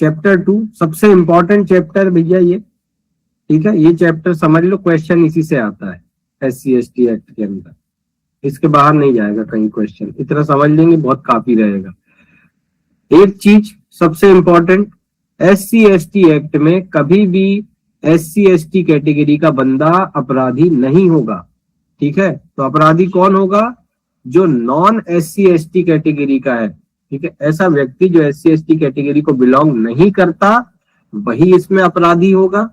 Chapter 2 सबसे important chapter भैया ये, ठीक है। ये चैप्टर समझ लो, क्वेश्चन इसी से आता है SC/ST एक्ट के अंदर, इसके बाहर नहीं जाएगा कहीं क्वेश्चन, इतना समझ लेंगे बहुत काफी रहेगा। एक चीज सबसे इंपॉर्टेंट, SC/ST एक्ट में कभी भी SC/ST कैटेगरी का बंदा अपराधी नहीं होगा, ठीक है। तो अपराधी कौन होगा? जो नॉन SC/ST कैटेगरी का है, ठीक है। ऐसा व्यक्ति जो SC/ST कैटेगरी को बिलोंग नहीं करता वही इसमें अपराधी होगा,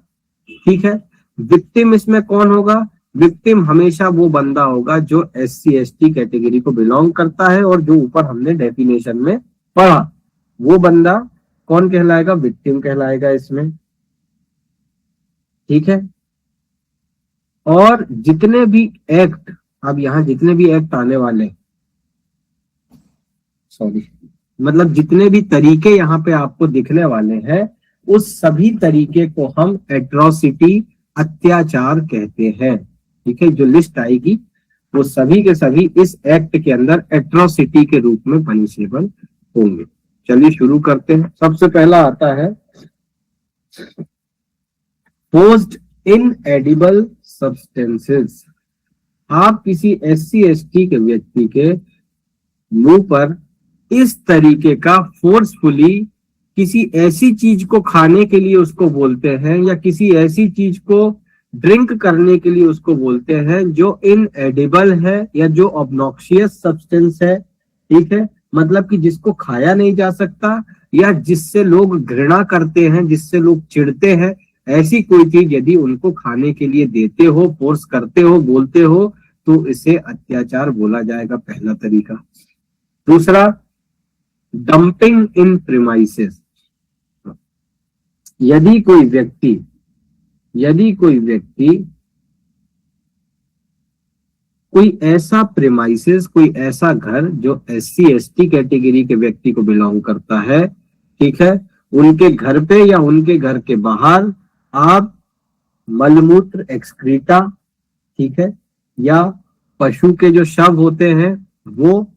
ठीक है। विक्टिम इसमें कौन होगा? विक्टिम हमेशा वो बंदा होगा जो SC/ST कैटेगरी को बिलोंग करता है, और जो ऊपर हमने डेफिनेशन में पढ़ा वो बंदा कौन कहलाएगा? विक्टिम कहलाएगा इसमें, ठीक है। और जितने भी एक्ट, अब यहाँ जितने भी एक्ट आने वाले, सॉरी, मतलब जितने भी तरीके यहाँ पे आपको दिखने वाले हैं, उस सभी तरीके को हम एट्रोसिटी, अत्याचार कहते हैं, ठीक है। जो लिस्ट आएगी वो सभी के सभी इस एक्ट के अंदर एट्रोसिटी के रूप में पनिशेबल होंगे। चलिए शुरू करते हैं। सबसे पहला आता है फोर्स्ड इनएडिबल सब्सटेंसेस। आप किसी SC/ST के व्यक्ति के मुंह पर इस तरीके का फोर्सफुली किसी ऐसी चीज को खाने के लिए उसको बोलते हैं, या किसी ऐसी चीज को ड्रिंक करने के लिए उसको बोलते हैं जो इनएडिबल है या जो ऑब्नॉक्सियस सब्सटेंस है, ठीक है। मतलब कि जिसको खाया नहीं जा सकता, या जिससे लोग घृणा करते हैं, जिससे लोग चिढ़ते हैं, ऐसी कोई चीज यदि उनको खाने के लिए देते हो, फोर्स करते हो, बोलते हो, तो इसे अत्याचार बोला जाएगा, पहला तरीका। दूसरा, डंपिंग इन प्रीमाइसेस। यदि कोई व्यक्ति कोई ऐसा प्रीमाइसेस, कोई ऐसा घर जो SC/ST कैटेगरी के व्यक्ति को बिलोंग करता है, ठीक है, उनके घर पे या उनके घर के बाहर आप मलमूत्र, एक्सक्रीटा, ठीक है, या पशु के जो शव होते हैं वो,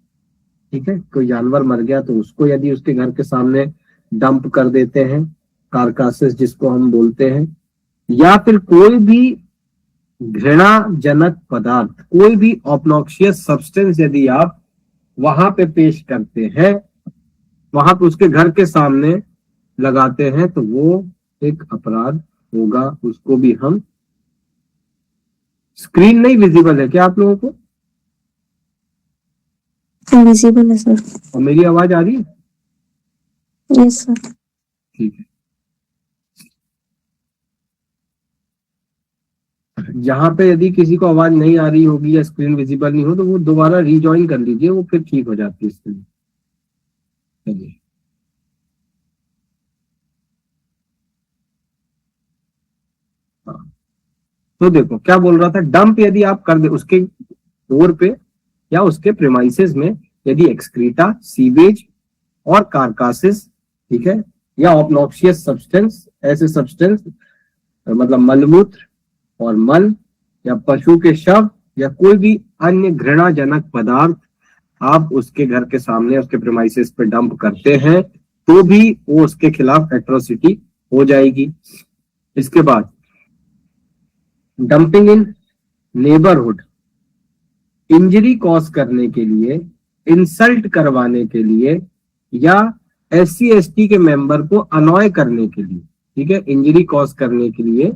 ठीक है, कोई जानवर मर गया तो उसको यदि उसके घर के सामने डंप कर देते हैं, कारकासेस जिसको हम बोलते हैं, या फिर कोई भी घृणाजनक पदार्थ, कोई भी ऑब्नॉक्सियस सब्सटेंस यदि आप वहां पे पेश करते हैं, वहां पे उसके घर के सामने लगाते हैं, तो वो एक अपराध होगा। उसको भी हम, स्क्रीन नहीं विजिबल है क्या आप लोगों को? विजिबल है सर। और मेरी आवाज आ रही है? Yes sir. ठीक है। जहां पे यदि किसी को आवाज नहीं आ रही होगी या स्क्रीन विजिबल नहीं हो तो वो दोबारा रीजॉइन कर लीजिए, वो फिर ठीक हो जाती है स्क्रीन। चलिए, हाँ, तो देखो क्या बोल रहा था। डंप यदि आप कर दे उसके डोर पे या उसके प्रेमाइसेस में, यदि एक्सक्रीटा, सीवेज और कारकासिस, ठीक है, या ऑब्नॉक्सियस सब्सटेंस, ऐसे सब्सटेंस मतलब मलमूत्र और मल या पशु के शव या कोई भी अन्य घृणाजनक पदार्थ आप उसके घर के सामने, उसके प्रेमाइसेस पे डंप करते हैं, तो भी वो उसके खिलाफ एट्रोसिटी हो जाएगी। इसके बाद डंपिंग इन नेबरहुड, इंजरी कॉज करने के लिए, इंसल्ट करवाने के लिए, या SC/ST के मेंबर को अनॉय करने के लिए, ठीक है, इंजरी कॉज करने के लिए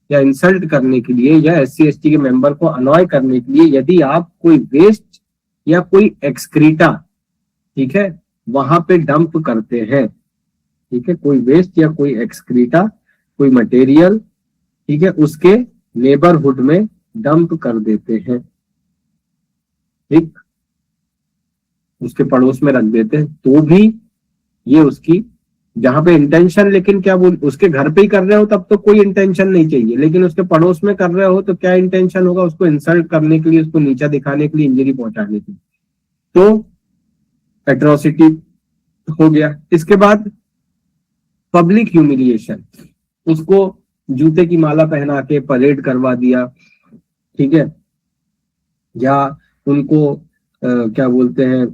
या इंसल्ट करने के लिए या SC/ST के मेंबर को अनॉय करने के लिए, यदि आप कोई वेस्ट या कोई एक्सक्रीटा, ठीक है, वहां पे डंप करते हैं, ठीक है, कोई वेस्ट या कोई एक्सक्रीटा, कोई मटेरियल, ठीक है, उसके नेबरहुड में डंप कर देते हैं, ठीक, उसके पड़ोस में रख देते हैं, तो भी ये उसकी, जहां पे इंटेंशन, लेकिन क्या बोल, उसके घर पे ही कर रहे हो तब तो कोई इंटेंशन नहीं चाहिए, लेकिन उसके पड़ोस में कर रहे हो तो क्या इंटेंशन होगा? उसको इंसल्ट करने के लिए, उसको नीचा दिखाने के लिए, इंजरी पहुंचाने के लिए, तो एट्रोसिटी हो गया। इसके बाद पब्लिक ह्यूमिलिएशन, उसको जूते की माला पहना के परेड करवा दिया, ठीक है, या उनको क्या बोलते हैं,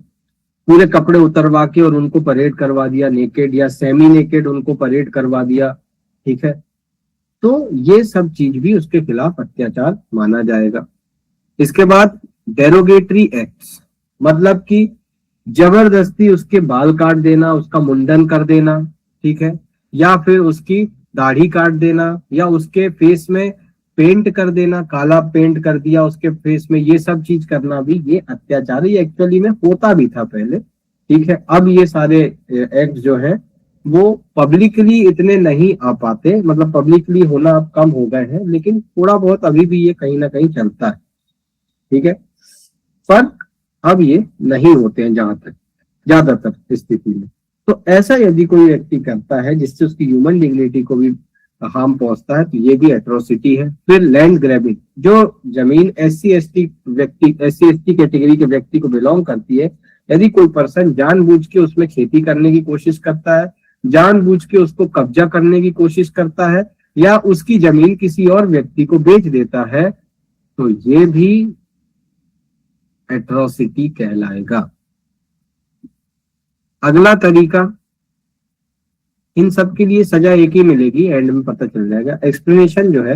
पूरे कपड़े उतरवा के और उनको परेड करवा दिया नेकेड या सेमी नेकेड उनको परेड करवा दिया, ठीक है, तो ये सब चीज भी उसके खिलाफ अत्याचार माना जाएगा। इसके बाद डेरोगेटरी एक्ट्स, मतलब कि जबरदस्ती उसके बाल काट देना, उसका मुंडन कर देना, ठीक है, या फिर उसकी दाढ़ी काट देना, या उसके फेस में पेंट कर देना, काला पेंट कर दिया उसके फेस में, ये सब चीज करना भी ये अत्याचार ही एक्चुअली में होता भी था पहले, ठीक है। अब ये सारे एक्ट जो है वो पब्लिकली इतने नहीं आ पाते, मतलब पब्लिकली होना अब कम हो गए हैं, लेकिन थोड़ा बहुत अभी भी ये कहीं ना कहीं चलता है, ठीक है, पर अब ये नहीं होते हैं जहां तक ज्यादातर स्थिति में। तो ऐसा यदि कोई व्यक्ति करता है जिससे उसकी ह्यूमन डिग्निटी को भी हार्म पहुंचता है, तो ये भी एट्रोसिटी है। फिर लैंड ग्रैबिंग, जो जमीन एससी एसटी कैटेगरी के व्यक्ति को बिलोंग करती है, यदि कोई पर्सन जानबूझ के उसमें खेती करने की कोशिश करता है, जानबूझ के उसको कब्जा करने की कोशिश करता है, या उसकी जमीन किसी और व्यक्ति को बेच देता है, तो ये भी एट्रोसिटी कहलाएगा। अगला तरीका, इन सब के लिए सजा एक ही मिलेगी, एंड में पता चल जाएगा। एक्सप्लेनेशन जो है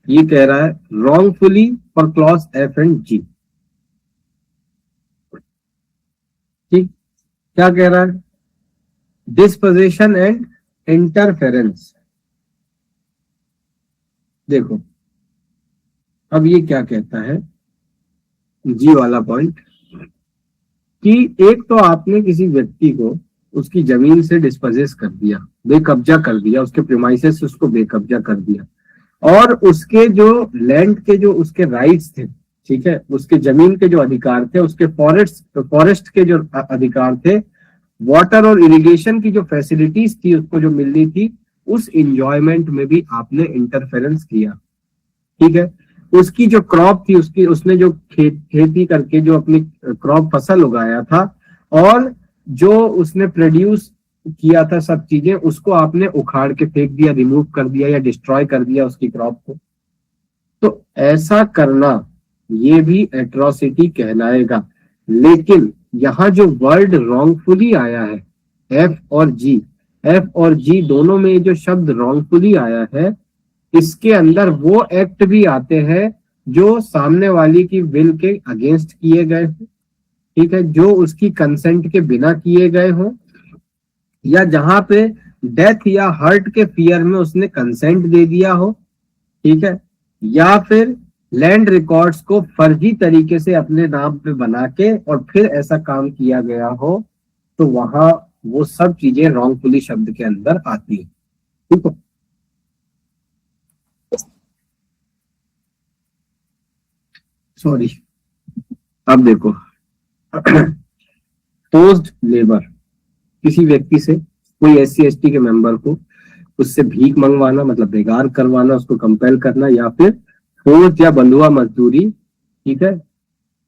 ये कह रहा है wrongfully for clause F and G, ठीक, क्या कह रहा है, डिस्पोजेशन एंड इंटरफेरेंस। देखो अब ये क्या कहता है जी वाला पॉइंट, कि एक तो आपने किसी व्यक्ति को उसकी जमीन से डिस्पोजेस कर दिया, बेकब्जा कर दिया, उसके प्रीमाइसेस से उसको बेकब्जा कर दिया, और उसके जो लैंड के जो उसके राइट्स थे, ठीक है, उसके जमीन के जो अधिकार थे, उसके फॉरेस्ट के जो अधिकार थे, वाटर और इरिगेशन की जो फैसिलिटीज थी उसको जो मिलनी थी, उस इंजॉयमेंट में भी आपने इंटरफेरेंस किया, ठीक है। उसकी जो क्रॉप थी, उसने जो खेती करके जो अपनी क्रॉप फसल उगाया था, और जो उसने प्रोड्यूस किया था सब चीजें, उसको आपने उखाड़ के फेंक दिया, रिमूव कर दिया या डिस्ट्रॉय कर दिया उसकी क्रॉप को, तो ऐसा करना ये भी एट्रोसिटी कहलाएगा। लेकिन यहाँ जो वर्ड रॉन्गफुली आया है, एफ और जी दोनों में जो शब्द रॉन्गफुली आया है, इसके अंदर वो एक्ट भी आते हैं जो सामने वाली की विल के अगेंस्ट किए गए हो, ठीक है, जो उसकी कंसेंट के बिना किए गए हो, या जहां पे डेथ या हर्ट के फियर में उसने कंसेंट दे दिया हो, ठीक है, या फिर लैंड रिकॉर्ड्स को फर्जी तरीके से अपने नाम पे बना के और फिर ऐसा काम किया गया हो, तो वहां वो सब चीजें रॉन्गफुली शब्द के अंदर आती है, ठीक है। सॉरी, अब देखो फोर्स्ड लेबर, किसी व्यक्ति से, कोई एससी एसटी के मेंबर को उससे भीख मंगवाना, मतलब बेगार करवाना, उसको कंपेल करना, या फिर फोर्स या बंधुआ मजदूरी, ठीक है,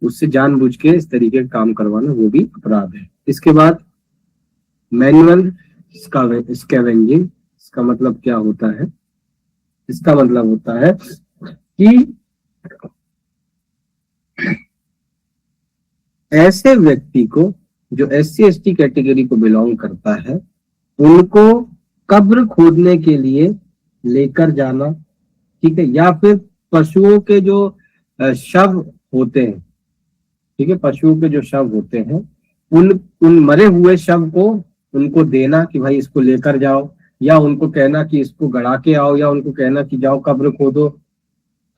उससे जानबूझ के इस तरीके का काम करवाना, वो भी अपराध है। इसके बाद मैनुअल स्कैवेंजिंग, इसका मतलब क्या होता है, इसका मतलब होता है कि ऐसे व्यक्ति को जो एससी एसटी कैटेगरी को बिलोंग करता है, उनको कब्र खोदने के लिए लेकर जाना, ठीक है, या फिर पशुओं के जो शव होते हैं, ठीक है, पशुओं के जो शव होते हैं, उन मरे हुए शव को उनको देना कि भाई इसको लेकर जाओ, या उनको कहना कि इसको गड़ा के आओ, या उनको कहना कि जाओ कब्र खोदो।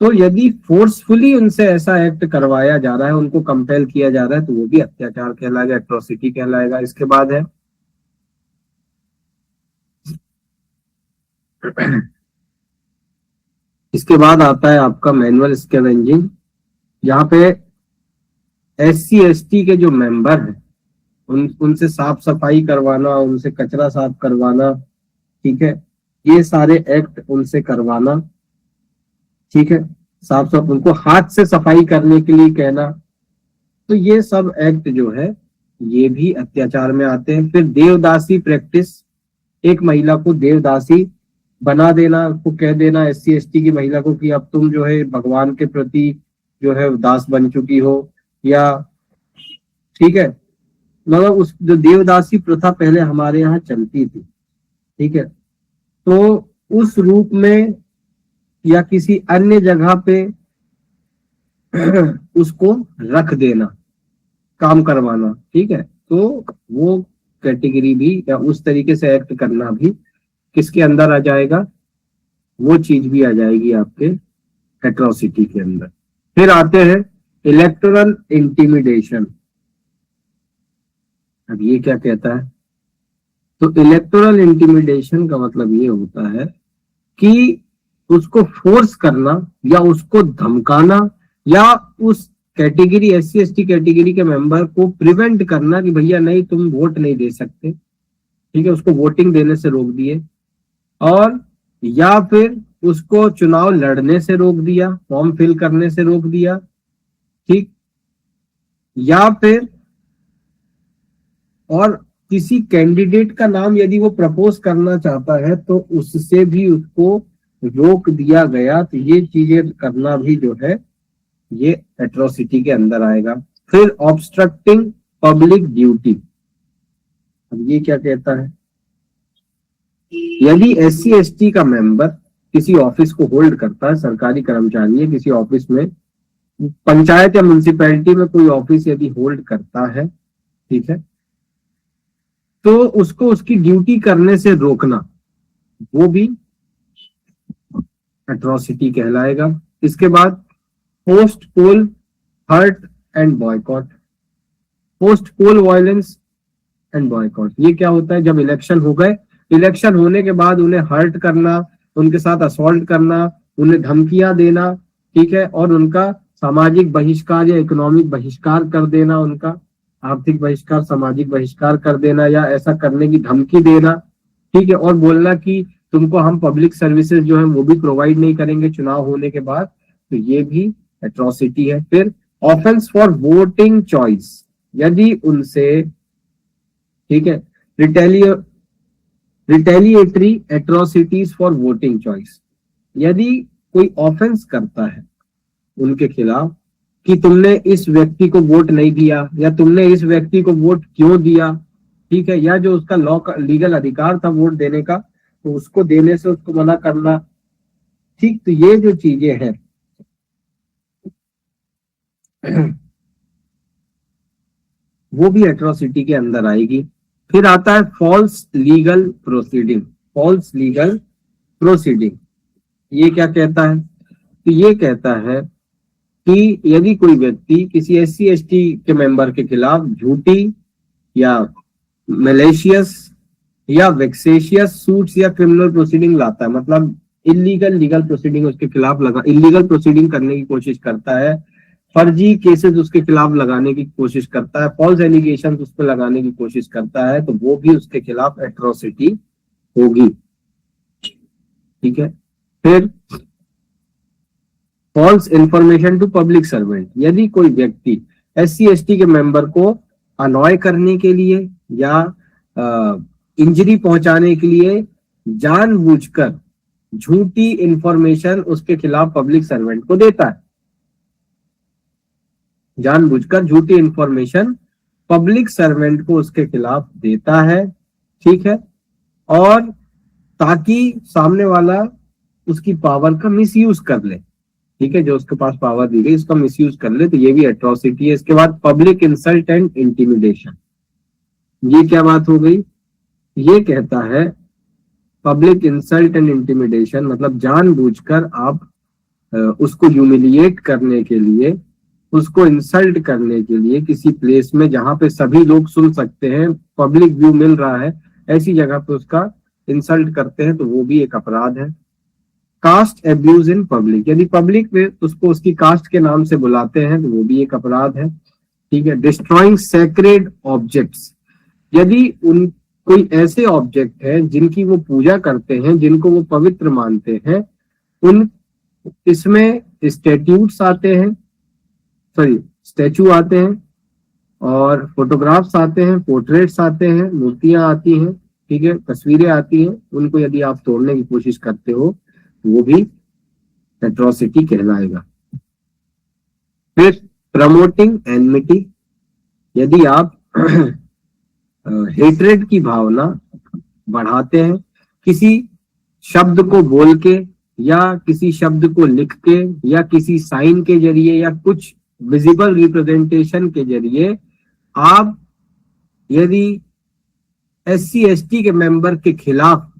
तो यदि फोर्सफुली उनसे ऐसा एक्ट करवाया जा रहा है, उनको कंपेल किया जा रहा है, तो वो भी अत्याचार कहलाएगा, एट्रोसिटी कहलाएगा। इसके बाद है इसके बाद आता है आपका मैनुअल स्कैवेंजिंग। यहाँ पे एससी एसटी के जो मेंबर हैं उनसे साफ सफाई करवाना, उनसे कचरा साफ करवाना, ठीक है, ये सारे एक्ट उनसे करवाना, ठीक है, साफ साफ उनको हाथ से सफाई करने के लिए कहना, तो ये सब एक्ट जो है ये भी अत्याचार में आते हैं। फिर देवदासी प्रैक्टिस, एक महिला को देवदासी बना देना, को कह देना एससी एसटी की महिला को कि अब तुम जो है भगवान के प्रति जो है दास बन चुकी हो, या ठीक है, मतलब उस जो देवदासी प्रथा पहले हमारे यहाँ चलती थी, ठीक है, तो उस रूप में या किसी अन्य जगह पे उसको रख देना, काम करवाना, ठीक है, तो वो कैटेगरी भी या उस तरीके से एक्ट करना भी किसके अंदर आ जाएगा, वो चीज भी आ जाएगी आपके एट्रोसिटी के अंदर। फिर आते हैं इलेक्टोरल इंटिमिडेशन। अब ये क्या कहता है, तो इलेक्टोरल इंटिमिडेशन का मतलब ये होता है कि उसको फोर्स करना या उसको धमकाना या उस कैटेगरी SC ST कैटेगरी के मेंबर को प्रिवेंट करना कि भैया नहीं तुम वोट नहीं दे सकते, ठीक है, उसको वोटिंग देने से रोक दिए, और या फिर उसको चुनाव लड़ने से रोक दिया, फॉर्म फिल करने से रोक दिया, ठीक, या फिर और किसी कैंडिडेट का नाम यदि वो प्रपोज करना चाहता है तो उससे भी उसको रोक दिया गया, तो ये चीजें करना भी जो है ये एट्रोसिटी के अंदर आएगा। फिर ऑब्स्ट्रक्टिंग पब्लिक ड्यूटी। अब ये क्या कहता है, यदि SC ST का मेंबर किसी ऑफिस को होल्ड करता है, सरकारी कर्मचारी है, किसी ऑफिस में, पंचायत या म्युनिसिपैलिटी में कोई ऑफिस यदि होल्ड करता है, ठीक है, तो उसको उसकी ड्यूटी करने से रोकना, वो भी एट्रोसिटी कहलाएगा। इसके बाद post poll hurt and boycott. Post poll violence and boycott, ये क्या होता है, जब इलेक्शन हो गए, इलेक्शन होने के बाद उन्हें हर्ट करना, उनके साथ असॉल्ट करना, उन्हें धमकियां देना, ठीक है, और उनका सामाजिक बहिष्कार या इकोनॉमिक बहिष्कार कर देना, उनका आर्थिक बहिष्कार, सामाजिक बहिष्कार कर देना या ऐसा करने की धमकी देना, ठीक है, और बोलना कि तुमको हम पब्लिक सर्विसेज जो है वो भी प्रोवाइड नहीं करेंगे चुनाव होने के बाद, तो ये भी एट्रोसिटी है। फिर ऑफेंस फॉर वोटिंग चॉइस, यदि उनसे, ठीक है, retaliatory atrocities for voting choice, यदि कोई ऑफेंस करता है उनके खिलाफ कि तुमने इस व्यक्ति को वोट नहीं दिया या तुमने इस व्यक्ति को वोट क्यों दिया, ठीक है, या जो उसका लॉ का लीगल अधिकार था वोट देने का, तो उसको देने से उसको मना करना, ठीक, तो ये जो चीजें हैं वो भी एट्रोसिटी के अंदर आएगी। फिर आता है false legal proceeding. False legal proceeding ये क्या कहता है, तो ये कहता है कि यदि कोई व्यक्ति किसी SC ST के मेंबर के खिलाफ झूठी या मैलिशियस या वेक्सेशियस सूट्स या क्रिमिनल प्रोसीडिंग लाता है, मतलब इलीगल लीगल प्रोसीडिंग उसके खिलाफ इलीगल प्रोसीडिंग करने की कोशिश करता है, फर्जी केसेस उसके खिलाफ लगाने की कोशिश करता है, फॉल्स एलिगेशन उस पर लगाने की कोशिश करता है, तो वो भी उसके खिलाफ एट्रोसिटी होगी, ठीक है। फिर false information to public servant, यदि कोई व्यक्ति SC ST के मेंबर को अनॉय करने के लिए या इंजरी पहुंचाने के लिए जानबूझकर झूठी इंफॉर्मेशन उसके खिलाफ पब्लिक सर्वेंट को देता है, जानबूझकर झूठी इंफॉर्मेशन पब्लिक सर्वेंट को उसके खिलाफ देता है, ठीक है, और ताकि सामने वाला उसकी पावर का मिसयूज कर ले, ठीक है, जो उसके पास पावर दी गई उसका मिसयूज कर ले, तो ये भी एट्रोसिटी है। इसके बाद पब्लिक इंसल्ट एंड इंटिमिडेशन, ये क्या बात हो गई, ये कहता है पब्लिक इंसल्ट एंड इंटिमिडेशन मतलब जानबूझकर आप उसको ह्यूमिलिएट करने के लिए, उसको इंसल्ट करने के लिए किसी प्लेस में जहां पे सभी लोग सुन सकते हैं, पब्लिक व्यू मिल रहा है, ऐसी जगह पे उसका इंसल्ट करते हैं, तो वो भी एक अपराध है। कास्ट एब्यूज इन पब्लिक, यदि पब्लिक में उसको उसकी कास्ट के नाम से बुलाते हैं तो वो भी एक अपराध है, ठीक है। डिस्ट्रॉइंग सैक्रेड ऑब्जेक्ट्स, यदि उन कोई ऐसे ऑब्जेक्ट हैं जिनकी वो पूजा करते हैं, जिनको वो पवित्र मानते हैं, उन इसमें स्टैट्यूट्स आते हैं, सॉरी स्टैचू आते हैं और फोटोग्राफ्स आते हैं, पोर्ट्रेट्स आते हैं, मूर्तियां आती हैं, ठीक है, तस्वीरें आती हैं, उनको यदि आप तोड़ने की कोशिश करते हो वो भी एट्रोसिटी कहलाएगा। फिर प्रमोटिंग एनमिटी, यदि आप हेट्रेड की भावना बढ़ाते हैं, किसी शब्द को बोल के या किसी शब्द को लिख के या किसी साइन के जरिए या कुछ विजिबल रिप्रेजेंटेशन के जरिए आप यदि SC/ST के मेंबर के खिलाफ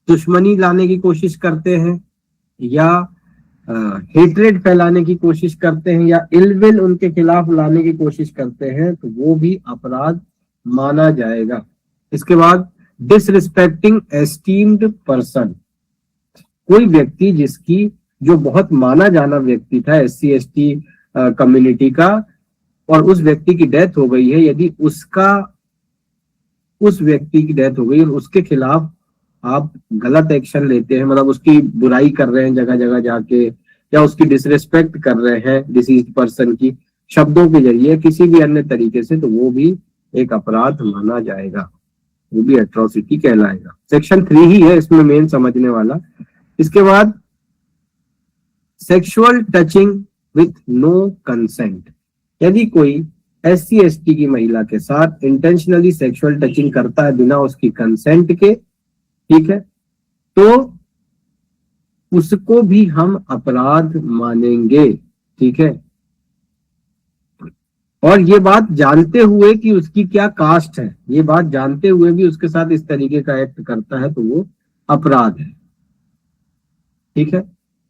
दुश्मनी लाने की कोशिश करते हैं या हेट्रेड फैलाने की कोशिश करते हैं या इलविल उनके खिलाफ लाने की कोशिश करते हैं तो वो भी अपराध माना जाएगा। इसके बाद डिसरिस्पेक्टिंग एस्टीम्ड पर्सन, कोई व्यक्ति जिसकी जो बहुत माना जाना व्यक्ति था SC/ST कम्युनिटी का और उस व्यक्ति की डेथ हो गई है, यदि उस व्यक्ति की डेथ हो गई और उसके खिलाफ आप गलत एक्शन लेते हैं, मतलब उसकी बुराई कर रहे हैं जगह जगह जाके या उसकी डिसरिस्पेक्ट कर रहे हैं डिसीज्ड पर्सन की शब्दों के जरिए किसी भी अन्य तरीके से, तो वो भी एक अपराध माना जाएगा, वो भी एट्रोसिटी कहलाएगा। सेक्शन 3 ही है इसमें मेन समझने वाला। इसके बाद sexual touching with no consent, यदि कोई SC/ST की महिला के साथ इंटेंशनली सेक्सुअल टचिंग करता है बिना उसकी कंसेंट के, ठीक है, तो उसको भी हम अपराध मानेंगे, ठीक है। और ये बात जानते हुए कि उसकी क्या कास्ट है, ये बात जानते हुए भी उसके साथ इस तरीके का एक्ट करता है तो वो अपराध है, ठीक है।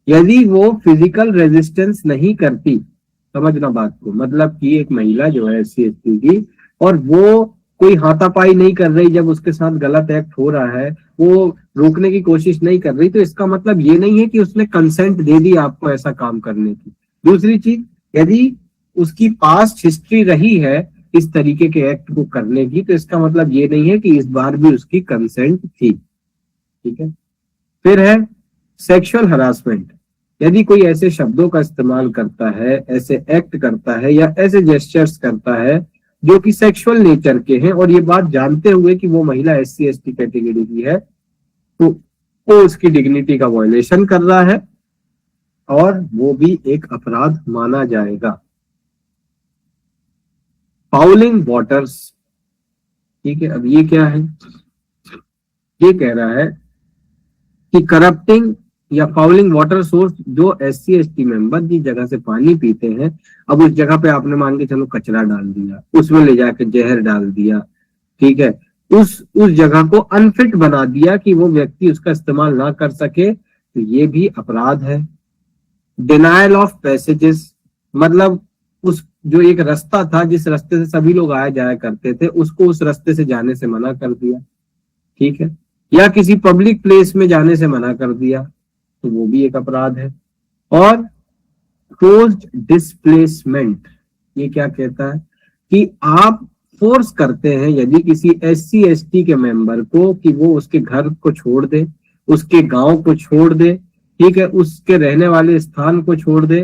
यदि वो फिजिकल रेजिस्टेंस नहीं करती, समझना बात को, मतलब कि एक महिला जो है SC/ST की और वो कोई हाथापाई नहीं कर रही जब उसके साथ गलत एक्ट हो रहा है, वो रोकने की कोशिश नहीं कर रही, तो इसका मतलब ये नहीं है कि उसने कंसेंट दे दी आपको ऐसा काम करने की। दूसरी चीज, यदि उसकी पास्ट हिस्ट्री रही है इस तरीके के एक्ट को करने की, तो इसका मतलब ये नहीं है कि इस बार भी उसकी कंसेंट थी, ठीक है। फिर है सेक्सुअल हरासमेंट, यदि कोई ऐसे शब्दों का इस्तेमाल करता है, ऐसे एक्ट करता है या ऐसे जेस्चर्स करता है जो कि सेक्सुअल नेचर के हैं और ये बात जानते हुए कि वो महिला SC/ST कैटेगरी की है, तो वो उसकी डिग्निटी का वायलेशन कर रहा है और वो भी एक अपराध माना जाएगा। फाउलिंग वाटर्स, ठीक है। अब ये क्या है, ये कह रहा है कि करप्टिंग या फाउलिंग वाटर सोर्स, जो SC/ST मेंबर जिस जगह से पानी पीते हैं, अब उस जगह पे आपने मान के चलो कचरा डाल दिया, उसमें ले जाके जहर डाल दिया, ठीक है, उस जगह को अनफिट बना दिया कि वो व्यक्ति उसका इस्तेमाल ना कर सके, तो ये भी अपराध है। डिनायल ऑफ पैसेजेस, मतलब उस जो एक रास्ता था जिस रास्ते से सभी लोग आया जाया करते थे, उसको उस रास्ते से जाने से मना कर दिया, ठीक है, या किसी पब्लिक प्लेस में जाने से मना कर दिया, तो वो भी एक अपराध है। और फोर्स्ड डिस्प्लेसमेंट, ये क्या कहता है कि आप फोर्स करते हैं यदि किसी SC/ST के मेंबर को कि वो उसके घर को छोड़ दे, उसके गांव को छोड़ दे, ठीक है, उसके रहने वाले स्थान को छोड़ दे,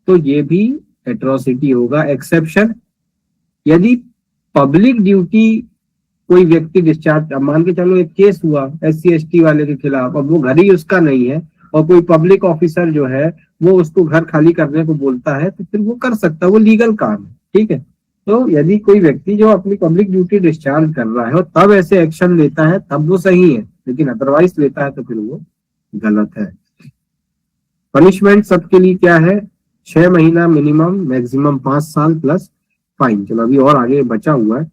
तो ये भी एट्रोसिटी होगा। एक्सेप्शन, यदि पब्लिक ड्यूटी कोई व्यक्ति डिस्चार्ज, मान के चलो एक केस हुआ SC/ST वाले के खिलाफ, अब वो घर ही उसका नहीं है और कोई पब्लिक ऑफिसर जो है वो उसको घर खाली करने को बोलता है, तो फिर वो कर सकता है, वो लीगल काम है, ठीक है। तो यदि कोई व्यक्ति जो अपनी पब्लिक ड्यूटी डिस्चार्ज कर रहा है और तब ऐसे एक्शन लेता है तब वो सही है, लेकिन अदरवाइज लेता है तो फिर वो गलत है। पनिशमेंट सबके लिए क्या है, 6 महीना मिनिमम, मैक्सिमम 5 साल प्लस फाइन। चलो अभी और आगे बचा हुआ है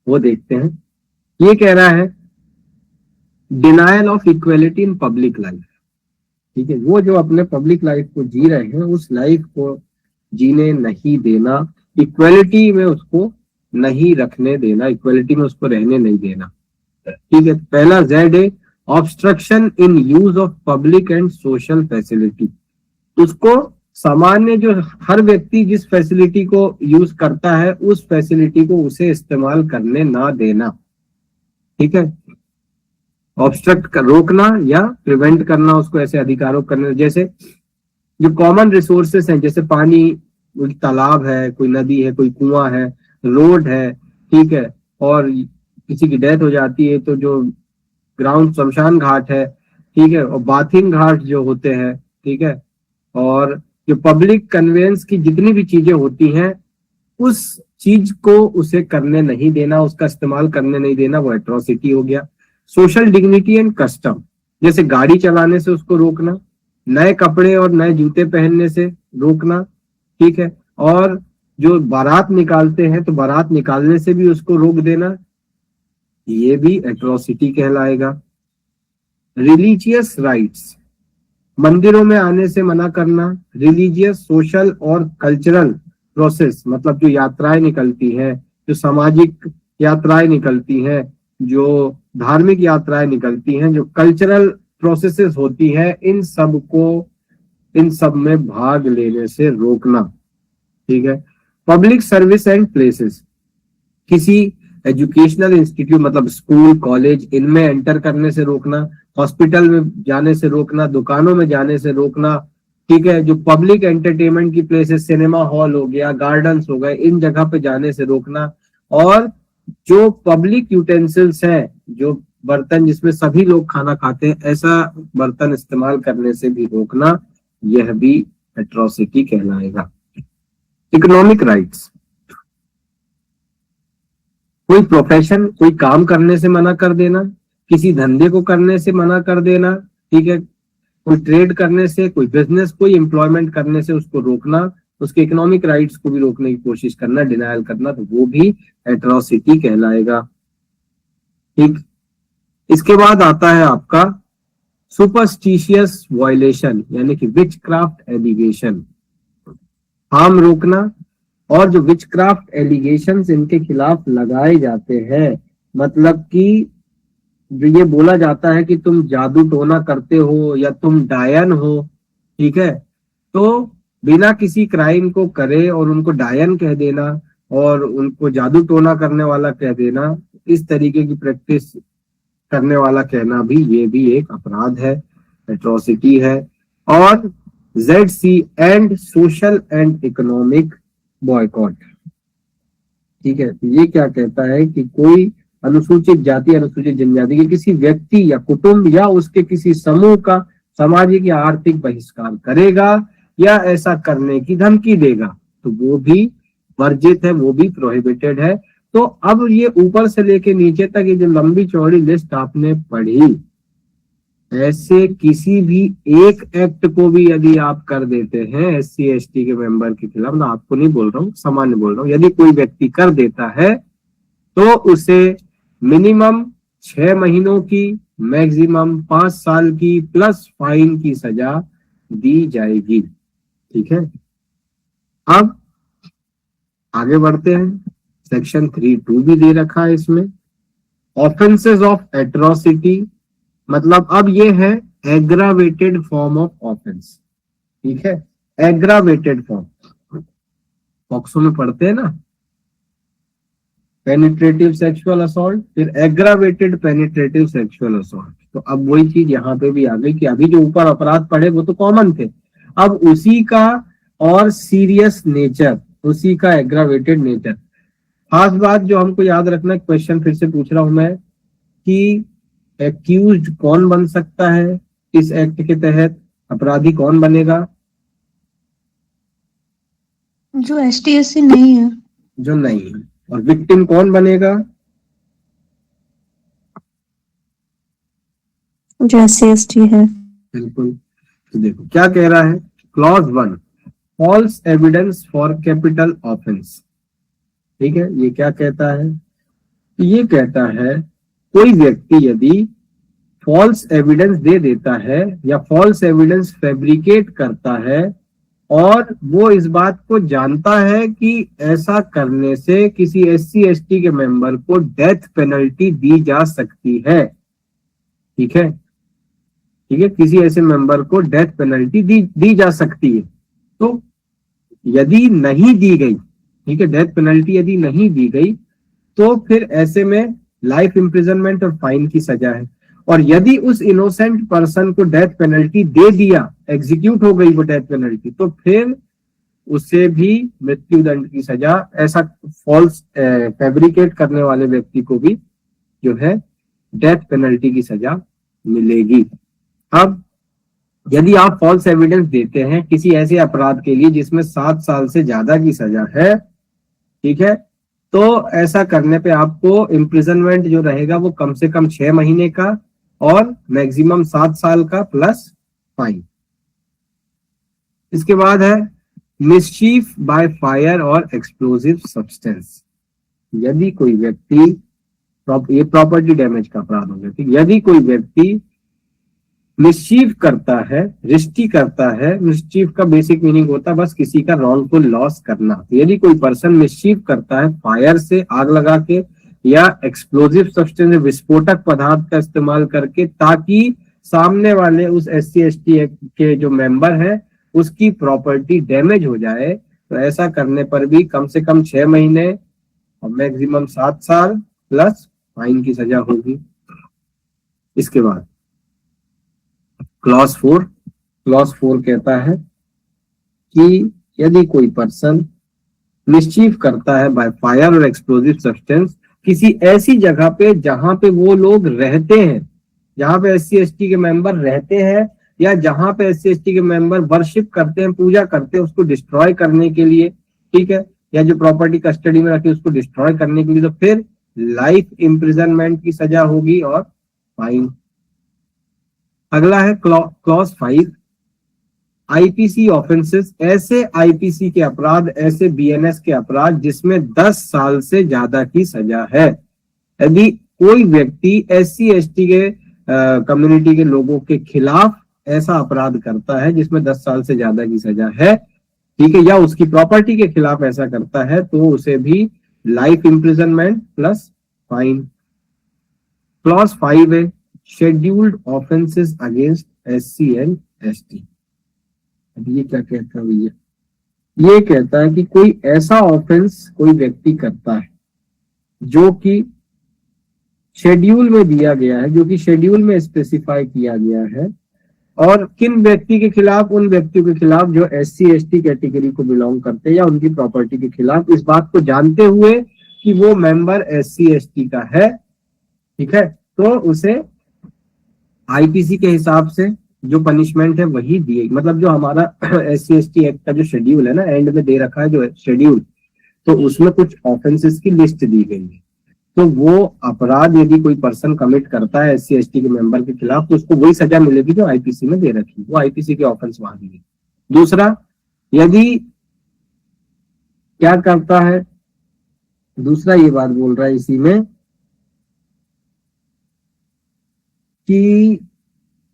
वो देखते हैं। ये कह रहा है denial of equality in public life, ठीक है, वो जो अपने पब्लिक लाइफ को जी रहे हैं उस लाइफ को जीने नहीं देना, इक्वलिटी में उसको नहीं रखने देना, इक्वलिटी में उसको रहने नहीं देना, ठीक है। पहला Z है obstruction in use of public and social facility, उसको सामान्य जो हर व्यक्ति जिस फैसिलिटी को यूज करता है उस फैसिलिटी को उसे इस्तेमाल करने ना देना, ठीक है। ऑब्स्ट्रक्ट रोकना या प्रिवेंट करना उसको ऐसे अधिकारों करने, जैसे जो कॉमन रिसोर्सेस हैं, जैसे पानी, कोई तालाब है, कोई नदी है, कोई कुआं है, रोड है, ठीक है, और किसी की डेथ हो जाती है तो जो ग्राउंड शमशान घाट है, ठीक है, और बाथिंग घाट जो होते हैं, ठीक है, और जो पब्लिक कन्वेंस की जितनी भी चीजें होती हैं उस चीज को उसे करने नहीं देना, उसका इस्तेमाल करने नहीं देना, वो एट्रोसिटी हो गया। सोशल डिग्निटी एंड कस्टम, जैसे गाड़ी चलाने से उसको रोकना, नए कपड़े और नए जूते पहनने से रोकना, ठीक है, और जो बारात निकालते हैं तो बारात निकालने से भी उसको रोक देना, ये भी एट्रोसिटी कहलाएगा। रिलीजियस राइट्स, मंदिरों में आने से मना करना, रिलीजियस, सोशल और कल्चरल प्रोसेस, मतलब जो यात्राएं निकलती हैं, जो सामाजिक यात्राएं निकलती हैं, जो धार्मिक यात्राएं निकलती हैं, जो कल्चरल प्रोसेसेस होती हैं, इन सब में भाग लेने से रोकना, ठीक है। पब्लिक सर्विस एंड प्लेसेस, किसी एजुकेशनल इंस्टीट्यूट मतलब स्कूल कॉलेज इनमें एंटर करने से रोकना, हॉस्पिटल में जाने से रोकना, दुकानों में जाने से रोकना, ठीक है। जो पब्लिक एंटरटेनमेंट की प्लेसेस, सिनेमा हॉल हो गया, गार्डन्स हो गए, इन जगह पे जाने से रोकना, और जो पब्लिक यूटेंसिल्स हैं, जो बर्तन जिसमें सभी लोग खाना खाते हैं, ऐसा बर्तन इस्तेमाल करने से भी रोकना, यह भी एट्रोसिटी कहलाएगा। इकोनॉमिक राइट्स, कोई प्रोफेशन, कोई काम करने से मना कर देना, किसी धंधे को करने से मना कर देना, ठीक है, कोई ट्रेड करने से, कोई बिजनेस, कोई एम्प्लॉयमेंट करने से उसको रोकना, उसके इकोनॉमिक राइट्स को भी रोकने की कोशिश करना, डिनायल करना, तो वो भी एट्रोसिटी कहलाएगा, ठीक। इसके बाद आता है आपका सुपरस्टिशियस वायलेशन, यानी कि विचक्राफ्ट एलिगेशन, हार्म रोकना, और जो विचक्राफ्ट एलिगेशंस इनके खिलाफ लगाए जाते हैं, मतलब कि जो ये बोला जाता है कि तुम जादू टोना करते हो या तुम डायन हो, ठीक है, तो बिना किसी क्राइम को करे और उनको डायन कह देना और उनको जादू टोना करने वाला कह देना, इस तरीके की प्रैक्टिस करने वाला कहना भी, ये भी एक अपराध है, एट्रोसिटी है। और ZC and social and economic boycott, ठीक है, तो ये क्या कहता है कि कोई अनुसूचित जाति, अनुसूचित जनजाति के किसी व्यक्ति या कुटुंब या उसके किसी समूह का सामाजिक या आर्थिक बहिष्कार करेगा या ऐसा करने की धमकी देगा, तो वो भी वर्जित है, वो भी प्रोहिबिटेड है। तो अब ये ऊपर से लेके नीचे तक ये जो लंबी चौड़ी लिस्ट आपने पढ़ी, ऐसे किसी भी एक एक्ट को भी यदि आप कर देते हैं SC ST के मेंबर के खिलाफ, मैं आपको नहीं बोल रहा हूँ, सामान्य बोल रहा हूँ, यदि कोई व्यक्ति कर देता है तो उसे मिनिमम 6 महीनों की, मैक्सिमम 5 साल की प्लस फाइन की सजा दी जाएगी, ठीक है। अब आगे बढ़ते हैं, सेक्शन 3(2) भी दे रखा है इसमें, ऑफेंसेस ऑफ एट्रोसिटी, मतलब अब ये है एग्रावेटेड फॉर्म ऑफ ऑफेंस, ठीक है, एग्रावेटेड फॉर्म, पॉक्सो में पढ़ते हैं ना, पेनिट्रेटिव सेक्सुअल असॉल्ट, फिर एग्रावेटेड पेनिट्रेटिव सेक्सुअल असॉल्ट, तो अब वही चीज यहाँ पे भी आ गई कि अभी जो ऊपर अपराध पढ़े वो तो कॉमन थे, अब उसी का और सीरियस नेचर, उसी का एग्रावेटेड नेचर। खास बात जो हमको याद रखना, क्वेश्चन फिर से पूछ रहा हूं मैं कि एक्यूज्ड कौन बन सकता है इस एक्ट के तहत, अपराधी कौन बनेगा? जो ST SC नहीं है, जो नहीं है। और विक्टिम कौन बनेगा? जो SC ST है। बिल्कुल। तो देखो क्या कह रहा है, clause 1, false evidence for capital offence, ठीक है, ये क्या कहता है? ये कहता है कोई व्यक्ति यदि फॉल्स एविडेंस दे देता है या फॉल्स एविडेंस फैब्रिकेट करता है और वो इस बात को जानता है कि ऐसा करने से किसी SC ST के मेंबर को डेथ पेनल्टी दी जा सकती है, ठीक है, ठीक है, किसी ऐसे मेंबर को डेथ पेनल्टी दी जा सकती है। तो यदि नहीं दी गई, ठीक है, डेथ पेनल्टी यदि नहीं दी गई तो फिर ऐसे में लाइफ इम्प्रिजनमेंट और फाइन की सजा है। और यदि उस इनोसेंट पर्सन को डेथ पेनल्टी दे दिया, एग्जीक्यूट हो गई वो डेथ पेनल्टी, तो फिर उसे भी मृत्यु दंड की सजा, ऐसा फॉल्स फैब्रिकेट करने वाले व्यक्ति को भी जो है डेथ पेनल्टी की सजा मिलेगी। अब यदि आप फॉल्स एविडेंस देते हैं किसी ऐसे अपराध के लिए जिसमें 7 साल से ज्यादा की सजा है, ठीक है। तो ऐसा करने पे आपको इम्प्रिजनमेंट जो रहेगा वो कम से कम 6 महीने का और मैक्सिमम 7 साल का प्लस फाइन। इसके बाद है मिसचीफ बाय फायर और एक्सप्लोजिव सब्सटेंस। यदि कोई व्यक्ति, ये प्रॉपर्टी डैमेज का अपराध हो गया, ठीक। यदि कोई व्यक्ति मिसचीफ करता है, रिस्टी करता है, मिसचीफ का बेसिक मीनिंग होता है बस किसी का रॉन्गफुल लॉस करना। तो यदि कोई पर्सन मिसचीफ करता है फायर से, आग लगा के, या एक्सप्लोजिव सब्सटेंस विस्फोटक पदार्थ का इस्तेमाल करके, ताकि सामने वाले उस SC/ST के जो मेंबर है उसकी प्रॉपर्टी डैमेज हो जाए, तो ऐसा करने पर भी कम से कम 6 महीने और मैक्सिमम 7 साल प्लस फाइन की सजा होगी। इसके बाद क्लॉज 4 कहता है कि यदि कोई पर्सन मिसचीफ करता है बाय फायर और एक्सप्लोजिव सब्सटेंस किसी ऐसी जगह पे जहां पे वो लोग रहते हैं, जहां पे SC/ST के मेंबर रहते हैं, या जहां पे SC/ST के मेंबर वर्शिप करते हैं, पूजा करते हैं, उसको डिस्ट्रॉय करने के लिए, ठीक है, या जो प्रॉपर्टी कस्टडी में रखी उसको डिस्ट्रॉय करने के लिए, तो फिर लाइफ इम्प्रिजनमेंट की सजा होगी और फाइन। अगला है क्लॉज 5 IPC ऑफेंसेस। ऐसे IPC के अपराध, ऐसे BNS के अपराध जिसमें 10 साल से ज्यादा की सजा है। यदि कोई व्यक्ति SC/ST के कम्युनिटी के लोगों के खिलाफ ऐसा अपराध करता है जिसमें 10 साल से ज्यादा की सजा है, ठीक है, या उसकी प्रॉपर्टी के खिलाफ ऐसा करता है, तो उसे भी life imprisonment plus fine. Clause 5 है scheduled offences against SC and ST। अब ये क्या कहता है भैया? ये कहता है कि कोई ऐसा ऑफेंस कोई व्यक्ति करता है जो कि शेड्यूल में दिया गया है, जो कि शेड्यूल में स्पेसिफाई किया गया है, और किन व्यक्ति के खिलाफ? उन व्यक्तियों के खिलाफ जो SC/ST कैटेगरी को बिलोंग करते हैं, या उनकी प्रॉपर्टी के खिलाफ, इस बात को जानते हुए कि वो मेंबर SC/ST का है, ठीक है, तो उसे IPC के हिसाब से जो पनिशमेंट है वही दी। मतलब जो हमारा SC/ST एक्ट का जो शेड्यूल है ना, एंड में दे रखा है जो शेड्यूल, तो उसमें कुछ ऑफेंसेस की लिस्ट दी गई है। तो वो अपराध यदि कोई पर्सन कमिट करता है SC/ST के मेंबर के खिलाफ, तो उसको वही सजा मिलेगी जो IPC में दे रखी, वो IPC के ऑफेंस वहां दी। दूसरा, यदि क्या करता है, दूसरा ये बात बोल रहा है इसी में कि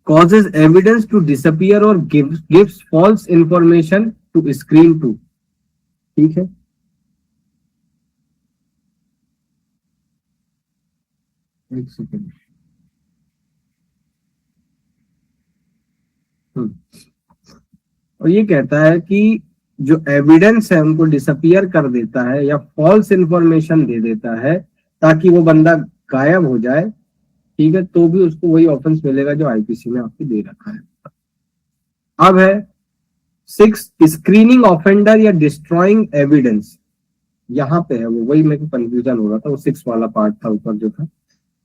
causes evidence to disappear or gives false information to screen to, ठीक है। एक सेकेंड। और ये कहता है कि जो एविडेंस है उनको डिसअपियर कर देता है या फॉल्स इंफॉर्मेशन दे देता है ताकि वो बंदा गायब हो जाए, ठीक है, तो भी उसको वही ऑफेंस मिलेगा जो IPC में आपको दे रखा है। अब है 6 स्क्रीनिंग ऑफेंडर या डिस्ट्रॉइंग एविडेंस। यहाँ पे है वो, वही मेरे को कंफ्यूजन हो रहा था, वो 6 वाला पार्ट था ऊपर जो था।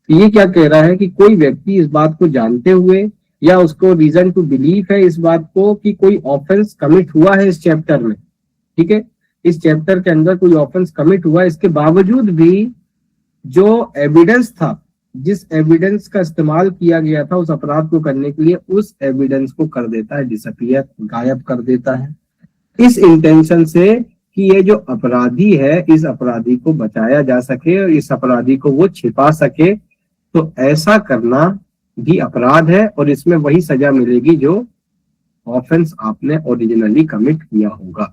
ये क्या कह रहा है कि कोई व्यक्ति इस बात को जानते हुए या उसको रीजन टू बिलीव है इस बात को कि कोई ऑफेंस कमिट हुआ है इस चैप्टर में, ठीक है, इस चैप्टर के अंदर कोई ऑफेंस कमिट हुआ है, इसके बावजूद भी जो एविडेंस था, जिस एविडेंस का इस्तेमाल किया गया था उस अपराध को करने के लिए, उस एविडेंस को कर देता है डिसअपियर, गायब कर देता है, इस इंटेंशन से कि ये जो अपराधी है इस अपराधी को बचाया जा सके और इस अपराधी को वो छिपा सके। तो ऐसा करना भी अपराध है और इसमें वही सजा मिलेगी जो ऑफेंस आपने ओरिजिनली कमिट किया होगा,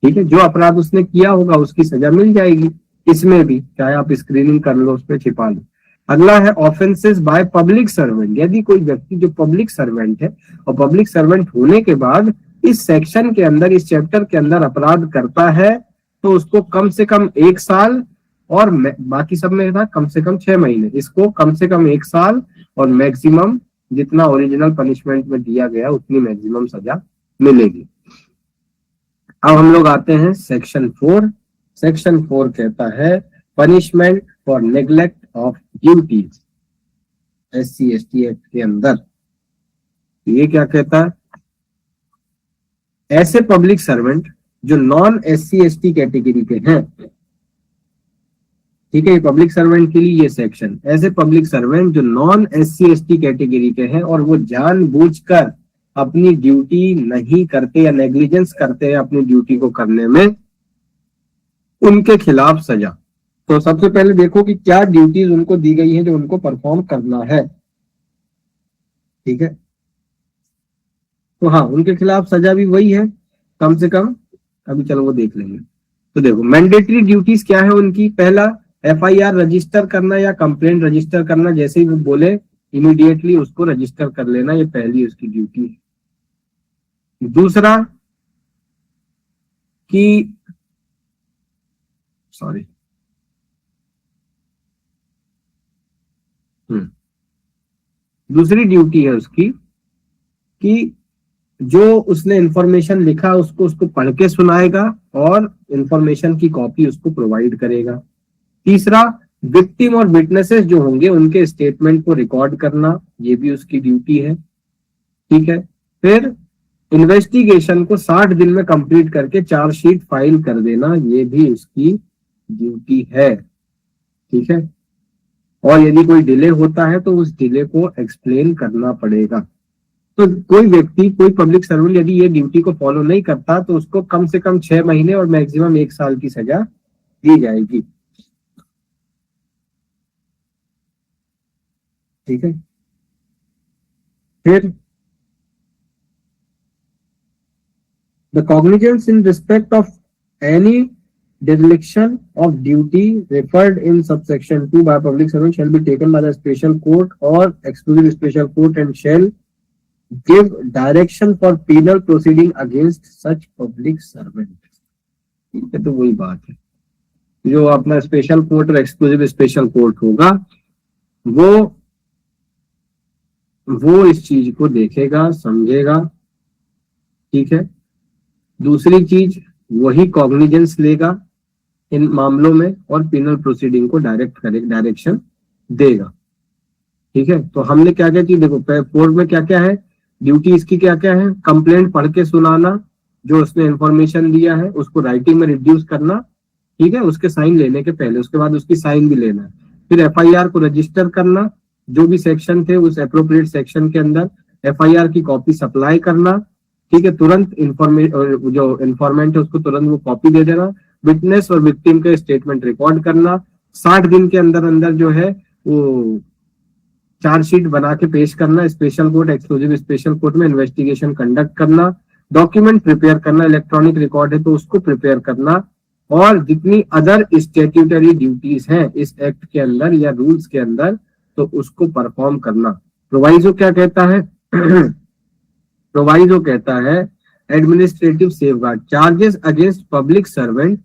ठीक है, जो अपराध उसने किया होगा उसकी सजा मिल जाएगी इसमें भी, चाहे आप स्क्रीनिंग कर लो, उस पर छिपा लो। अगला है ऑफेंसेस बाय पब्लिक सर्वेंट। यदि कोई व्यक्ति जो पब्लिक सर्वेंट है और पब्लिक सर्वेंट होने के बाद इस सेक्शन के अंदर, इस चैप्टर के अंदर अपराध करता है, तो उसको कम से कम 1 साल और बाकी सब में था कम से कम 6 महीने, इसको कम से कम 1 साल और मैक्सिमम जितना ओरिजिनल पनिशमेंट में दिया गया उतनी मैक्सिमम सजा मिलेगी। अब हम लोग आते हैं सेक्शन 4। सेक्शन 4 कहता है punishment for neglect of duties. SC/ST act के अंदर ये क्या कहता है? ऐसे पब्लिक सर्वेंट जो नॉन SC/ST कैटेगरी के हैं, ठीक है, पब्लिक सर्वेंट के लिए ये सेक्शन। ऐसे पब्लिक सर्वेंट जो नॉन SC/ST कैटेगरी के हैं और वो जानबूझकर अपनी ड्यूटी नहीं करते या नेग्लिजेंस करते हैं अपनी ड्यूटी को करने में, उनके खिलाफ सजा। तो सबसे पहले देखो कि क्या ड्यूटीज उनको दी गई है जो उनको परफॉर्म करना है। ठीक है, तो हाँ, उनके खिलाफ सजा भी वही है कम से कम। अभी चलो वो देख लेंगे। तो देखो मैंडेटरी ड्यूटीज क्या है उनकी। पहला, FIR रजिस्टर करना या कंप्लेंट रजिस्टर करना। जैसे ही वो बोले इमीडिएटली उसको रजिस्टर कर लेना, ये पहली उसकी ड्यूटी है। दूसरा कि सॉरी दूसरी ड्यूटी है उसकी कि जो उसने इंफॉर्मेशन लिखा उसको पढ़ के सुनाएगा और इंफॉर्मेशन की कॉपी उसको प्रोवाइड करेगा। तीसरा, विक्टिम और विटनेसेस जो होंगे उनके स्टेटमेंट को रिकॉर्ड करना, ये भी उसकी ड्यूटी है। ठीक है, फिर इन्वेस्टिगेशन को 60 दिन में कंप्लीट करके चार्जशीट फाइल कर देना, ये भी उसकी ड्यूटी है। ठीक है, और यदि कोई डिले होता है तो उस डिले को एक्सप्लेन करना पड़ेगा। तो कोई व्यक्ति, कोई पब्लिक सर्वेंट यदि ये ड्यूटी को फॉलो नहीं करता तो उसको कम से कम 6 महीने और मैक्सिमम 1 साल की सजा दी जाएगी। ठीक है, फिर the cognizance in respect of any dereliction of duty referred in subsection 2 by public servant shall be taken by the special court or exclusive special court and shall give direction for penal proceeding against such public servant। ठीक है, तो वही बात है, जो अपना special court और exclusive special court होगा वो इस चीज को देखेगा, समझेगा। ठीक है, दूसरी चीज वही कॉग्निजेंस लेगा इन मामलों में और पिनल प्रोसीडिंग को डायरेक्शन देगा। ठीक है, तो हमने क्या क्या चीज देखो, कोर्ट में क्या क्या है ड्यूटी इसकी, क्या क्या है। कंप्लेंट पढ़ के सुनाना, जो उसने इंफॉर्मेशन दिया है उसको राइटिंग में रिड्यूस करना। ठीक है, उसके साइन लेने के पहले, उसके बाद उसकी साइन भी लेना है। फिर FIR को रजिस्टर करना, जो भी सेक्शन थे उस एप्रोप्रिएट सेक्शन के अंदर FIR की कॉपी सप्लाई करना। ठीक है, तुरंत जो इन्फॉर्मेंट है उसको तुरंत वो कॉपी दे देना। विटनेस और विक्टिम के स्टेटमेंट रिकॉर्ड करना। 60 दिन के अंदर अंदर जो है वो चार्जशीट बना के पेश करना। Special court, exclusive special court में इन्वेस्टिगेशन कंडक्ट करना। डॉक्यूमेंट प्रिपेयर करना, इलेक्ट्रॉनिक रिकॉर्ड है तो उसको प्रिपेयर करना। और जितनी अदर स्टैट्यूटरी ड्यूटीज हैं इस एक्ट के अंदर या रूल्स के अंदर, तो उसको परफॉर्म करना। प्रोवाइजो क्या कहता है प्रोवाइजो कहता है administrative safeguard charges against public servant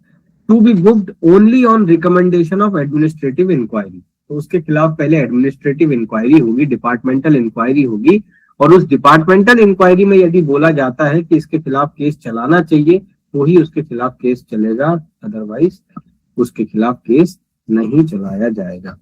to be booked only on recommendation of administrative inquiry. तो उसके खिलाफ पहले एडमिनिस्ट्रेटिव इंक्वायरी होगी, डिपार्टमेंटल इंक्वायरी होगी, और उस डिपार्टमेंटल इंक्वायरी में यदि बोला जाता है कि इसके खिलाफ केस चलाना चाहिए तो ही उसके खिलाफ केस चलेगा, अदरवाइज उसके खिलाफ केस नहीं चलाया जाएगा।